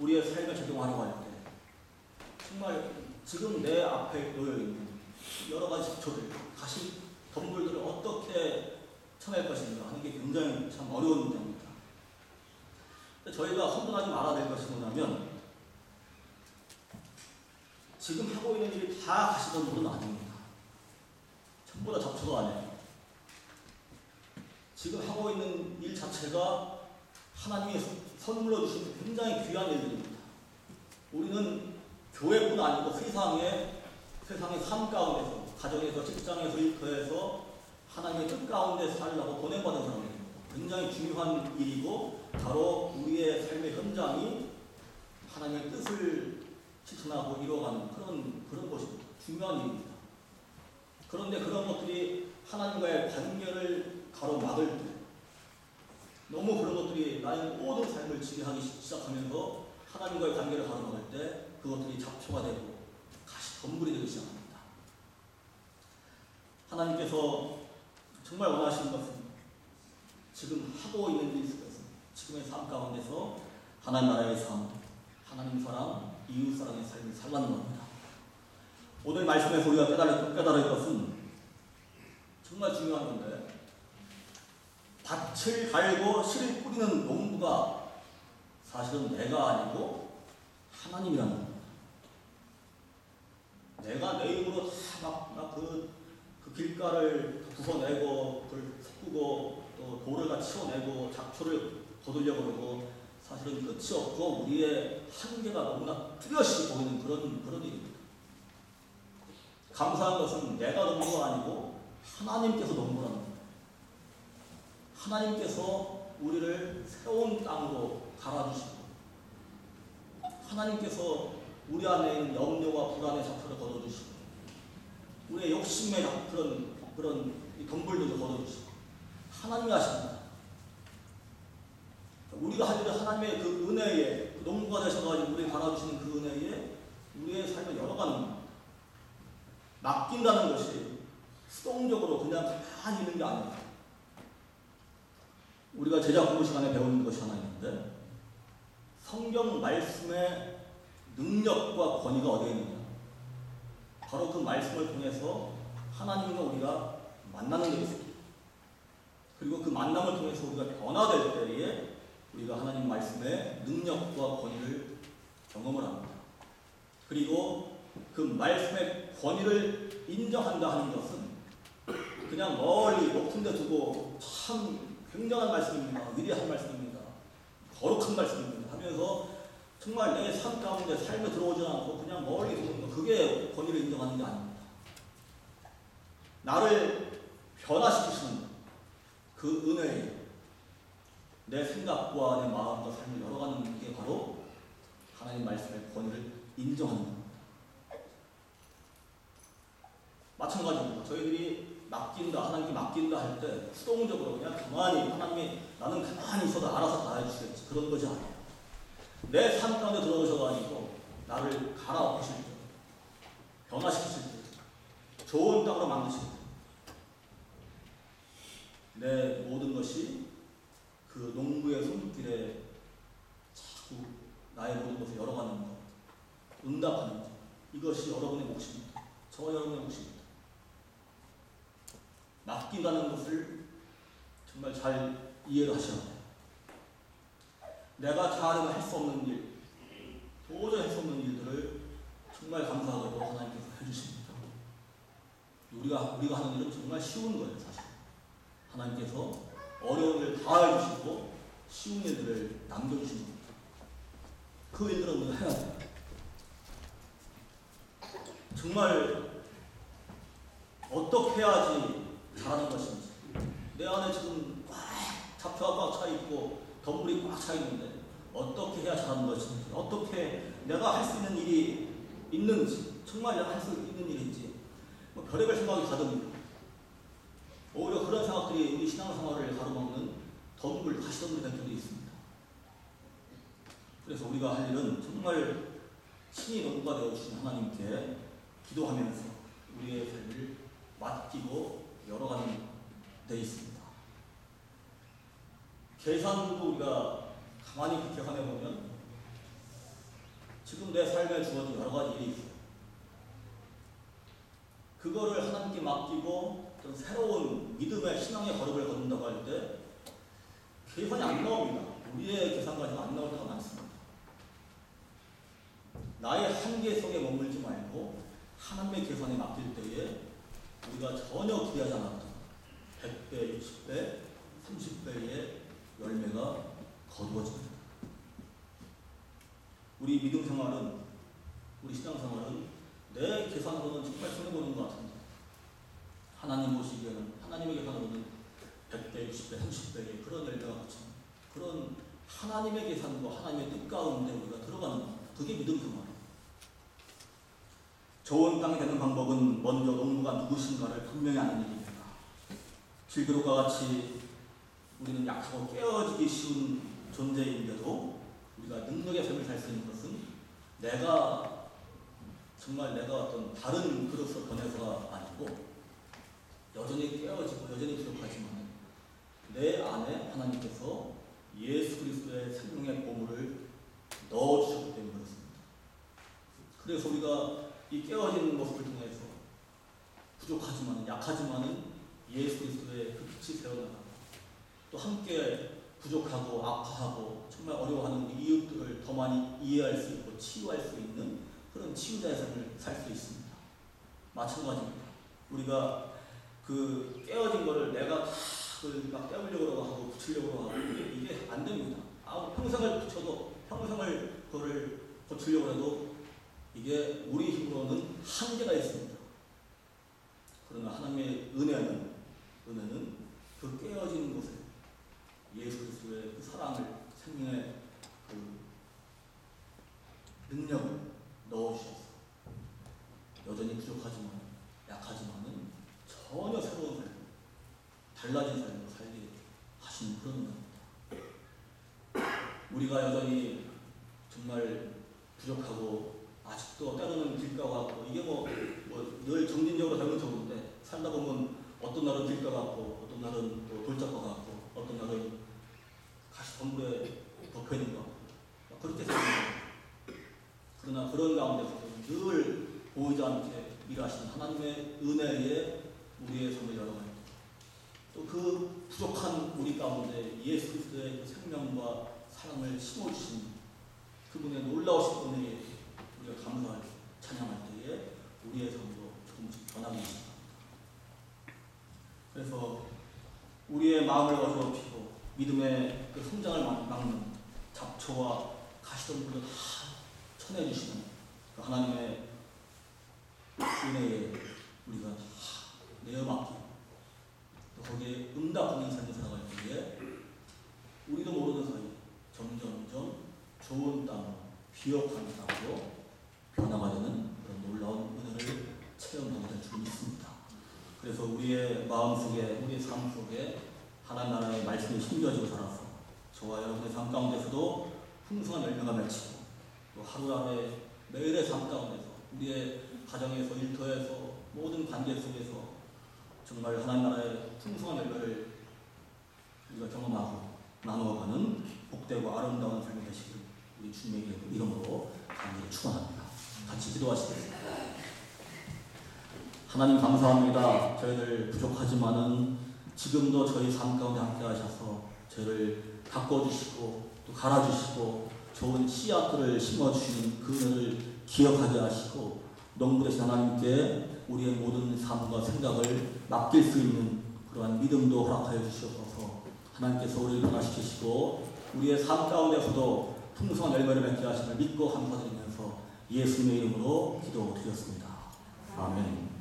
우리의 삶에 적용하려고 할 때 정말 지금 내 앞에 놓여있는 여러 가지 기초를 다시 덤불들을 어떻게 청할 것인가 하는 게 굉장히 참 어려운 문제입니다. 저희가 혼돈하지 말아야 될 것이 뭐냐면 지금 하고 있는 일이 다 가시던 분은 아닙니다. 전부 다 잡초가 아니에요. 지금 하고 있는 일 자체가 하나님이 선물로 주신 굉장히 귀한 일들입니다. 우리는 교회뿐 아니고 세상의 삶 가운데서, 가정에서, 직장에서, 일터에서 하나님의 뜻 가운데 살려고 보낸받은 사람들입니다. 굉장히 중요한 일이고 바로 우리의 삶의 현장이 하나님의 뜻을 실천하고 이루어가는 그런 것입니다. 중요한 일입니다. 그런데 그런 것들이 하나님과의 관계를 가로막을 때 너무 그런 것들이 나의 모든 삶을 지배하기 시작하면서 하나님과의 관계를 가로막을 때 그것들이 잡초가 되고 가시 덤불이 되기 시작합니다. 하나님께서 정말 원하시는 것은 지금 하고 있는 일 속에서 지금의 삶 가운데서 하나님 나라의 삶, 하나님 사랑, 이웃 사랑의 삶을 살라는 겁니다. 오늘 말씀에서 우리가 깨달을 것은 정말 중요한 건데 밭을 갈고 씨를 뿌리는 농부가 사실은 내가 아니고 하나님이라는 겁니다. 내가 내 힘으로 다 그 길가를 부숴내고 그걸 섞고 또 돌을 다 치워내고 잡초를 거두려고 그러고 사실은 끝이 없고 우리의 한계가 너무나 뚜렷이 보이는 그런 일입니다. 감사한 것은 내가 농부가 아니고 하나님께서 농부라는 겁니다. 하나님께서 우리를 새로운 땅으로 갈아주시고 하나님께서 우리 안에 있는 염려와 불안의 잡초를 걷어주시고 우리의 욕심의 그런 덤불들을 걷어주시고 하나님이 하십니다. 우리가 할 일은 하나님의 그 은혜에 그 농부가 되셔가지고 우리를 갈아주시는 그 은혜에 우리의 삶을 열어가는 겁니다. 맡긴다는 것이 수동적으로 그냥 가만히 있는 게 아닙니다. 우리가 제자 공부 시간에 배우는 것이 하나 있는데 성경 말씀의 능력과 권위가 어디에 있느냐? 바로 그 말씀을 통해서 하나님과 우리가 만나는 데 있습니다. 그리고 그 만남을 통해서 우리가 변화될 때에 우리가 하나님 말씀의 능력과 권위를 경험을 합니다. 그리고 그 말씀의 권위를 인정한다 하는 것은 그냥 멀리 높은 데 두고 참 굉장한 말씀입니다. 위대한 말씀입니다. 거룩한 말씀입니다. 하면서 정말 내 삶 가운데 삶에 들어오지 않고 그냥 멀리 두는 것, 그게 권위를 인정하는 게 아닙니다. 나를 변화시키시는 그 은혜에 내 생각과 내 마음과 삶을 열어가는 게 바로 하나님 말씀의 권위를 인정하는 겁니다. 마찬가지입니다. 저희들이 하나님께 맡긴다 할 때 수동적으로 그냥 가만히 하나님이 나는 가만히 있어도 알아서 다 해주시겠지 그런 것이 아니에요. 내 삶 가운데 들어오셔가지고 나를 갈아엎으실 때, 변화시키실 때, 좋은 땅으로 만드실 때 내 모든 것이 그 농부의 손길에 자꾸 나의 모든 것을 열어가는 것, 응답하는 것, 이것이 여러분의 몫입니다. 저와 여러분의 몫입니다. 맡긴다는 것을 정말 잘 이해를 하셔야 돼요. 내가 잘하면 할 수 없는 일, 도저히 할 수 없는 일들을 정말 감사하게도 하나님께서 해주십니다. 우리가 하는 일은 정말 쉬운 거예요, 사실. 하나님께서 어려운 일을 다 해주시고 쉬운 일들을 남겨주신 겁니다. 그 일들은 우리가 해야 돼요. 정말 어떻게 해야지 잘하는 것인지. 내 안에 지금 잡초가 꽉 차 있고 덤불이 꽉 차 있는데 어떻게 해야 잘하는 것인지, 어떻게 내가 할 수 있는 일이 있는지, 정말 내가 할 수 있는 일인지 별의별 생각이 가득합니다. 오히려 그런 생각들이 우리 신앙생활을 가로막는 가시덤불이 될 때도 있습니다. 그래서 우리가 할 일은 정말 친히 농부가 되어주신 하나님께 기도하면서 우리의 삶을 맡기고 열어가는 데 있습니다. 계산도 우리가 가만히 계산해 보면 지금 내 삶에 주어진 여러 가지 일이 있어요. 그거를 하나님께 맡기고 어떤 새로운 믿음의 신앙의 걸음을 걷는다고 할 때 계산이 안 나옵니다. 우리의 계산까지는 안 나올 때가 많습니다. 나의 한계 속에 머물지 말고 하나님의 계산에 맡길 때에 우리가 전혀 기대하지 않았던 100배, 60배, 30배의 열매가 거두어집니다. 우리 믿음 생활은, 우리 신앙 생활은 내 계산으로는 정말 손해보는 것 같은데 하나님 보시기에는, 하나님의 계산으로는 100배, 60배, 30배의 그런 열매가 같은 그런 하나님의 계산과 하나님의 뜻 가운데 우리가 들어가는 것, 그게 믿음 생활이에요. 좋은 땅이 되는 방법은 먼저 농부가 누구신가를 분명히 아는 일입니다. 길그룹과 같이 우리는 약하고 깨어지기 쉬운 존재인데도 우리가 능력의 삶을 살 수 있는 것은 정말 내가 어떤 다른 그릇으로 변해서가 아니고 여전히 깨어지고 여전히 부족하지만 내 안에 하나님께서 예수 그리스도의 생명의 보물을 넣어주셨기 때문에 그렇습니다. 그래서 우리가 이 깨어진 모습을 통해서 부족하지만 약하지만은 예수 그리스도의 그 빛이 새어나가고 또 함께 부족하고 아파하고 정말 어려워하는 우리 이웃들을 더 많이 이해할 수 있고 치유할 수 있는 그런 치유자의 삶을 살 수 있습니다. 마찬가지입니다. 우리가 그 깨어진 거를 내가 다 막 떼우려고 하고 붙이려고 하고 이게 안 됩니다. 평생을 붙여도 평생을 그거를 고치려고 해도 이게 우리 힘으로는 한계가 있습니다. 그러나 하나님의 은혜는 그 깨어진 곳에 예수 그리스도의 그 사랑을, 생명의 그 능력을 넣어주셔서 여전히 부족하지만 약하지만은 전혀 새로운 삶, 달라진 삶으로 살게 하시는 그런 겁니다. 우리가 여전히 정말 부족하고 아직도 때로는 길가 같고 이게 늘 정신적으로 되면 좋은데 살다 보면 어떤 날은 길가 같고 어떤 날은 또 돌짝과 같고 어떤 날은 가시덤불에 덮여있는 것 같고 그렇게 생각합니다. 그러나 그런 가운데서도 늘 보이지 않게 일하시는 하나님의 은혜에 우리의 삶을 열어갈 때 또 그 부족한 우리 가운데 예수 그리스도의 그 생명과 사랑을 심어주신 그분의 놀라우신 은혜에 우리가 감사할 때, 찬양할 때에 우리의 삶도 조금씩 변하기 시작합니다. 그래서 우리의 마음을 어지럽히고 믿음의 그 성장을 막는 잡초와 가시덤불도 다 쳐내주시는 그 하나님의 은혜에 우리가 다 내어맡기고 또 거기에 응답하는 삶을 살아갈 때에 우리도 모르는 사이 점점점 좋은 땅으로 비옥한 땅으로 변화가 되는 그런 놀라운 은혜를 체험하게 될 줄 믿습니다. 그래서 우리의 마음속에, 우리의 삶 속에 하나님 나라의 말씀이 심겨지고 살아서 저와 여러분의 삶 가운데서도 풍성한 열매가 맺히고 또 하루하루의 매일의 삶 가운데서 우리의 가정에서 일터에서 모든 관계 속에서 정말 하나님 나라의 풍성한 열매를 우리가 경험하고 나누어가는 복되고 아름다운 삶이 되시기를 우리 주님의 이름으로 간절히 축원합니다. 같이 기도하시겠습니다. 하나님 감사합니다. 저희들 부족하지만은 지금도 저희 삶 가운데 함께 하셔서 저희를 바꿔주시고 또 갈아주시고 좋은 씨앗들을 심어주시는 그 은혜를 기억하게 하시고 농부 되신 하나님께 우리의 모든 삶과 생각을 맡길 수 있는 그러한 믿음도 허락하여 주시옵소서. 하나님께서 우리를 변화시키시고 우리의 삶 가운데서도 풍성한 열매를 맺게 하심을 믿고 감사드리면서 예수님의 이름으로 기도드렸습니다. 아멘.